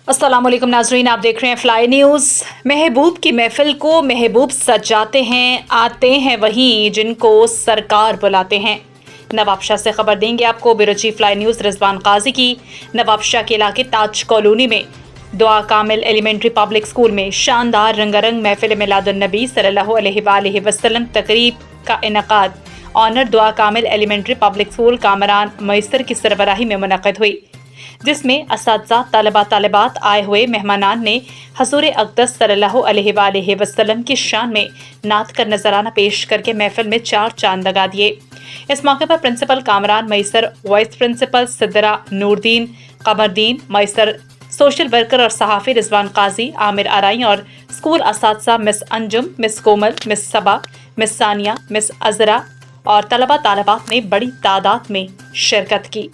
अस्सलाम वालेकुम नाजरीन, आप देख रहे हैं फ्लाई न्यूज़। महबूब की महफिल को महबूब सजाते हैं, आते हैं वहीं जिनको सरकार बुलाते हैं। नवाबशाह से खबर देंगे आपको bureau chief Fly News Rizwan Qazi की। नवाबशाह के इलाके ताज कॉलोनी में दुआ कामिल एलिमेंट्री पब्लिक स्कूल में शानदार रंगारंग महफिल मिलादुन नबी सल्लल्लाहु अलैहि वसल्लम तकरीब का इनकाद ऑनर दुआ कामिल एलिमेंट्री पब्लिक स्कूल कामरान मैसर की सरबराही में मुनक़्क़िद हुई, जिसमें असातिज़ा तलबा तालिबात आए हुए मेहमानान ने हज़ूर अक़दस सल्लल्लाहु अलैहि वसल्लम की शान में नात कर नजराना पेश करके महफिल में चार चांद लगा दिए। इस मौके पर प्रिंसिपल कामरान मैसर, वाइस प्रिंसिपल सिद्रा नूरदीन कमरदीन मैसर, सोशल वर्कर और सहाफ़ी रिजवान काजी, आमिर आराई और स्कूल असातिज़ा मिस अंजुम, मिस कोमल, मिस सबा, मिस सानिया, मिस अज़रा और तलबा तालिबात ने बड़ी तादाद में शिरकत की।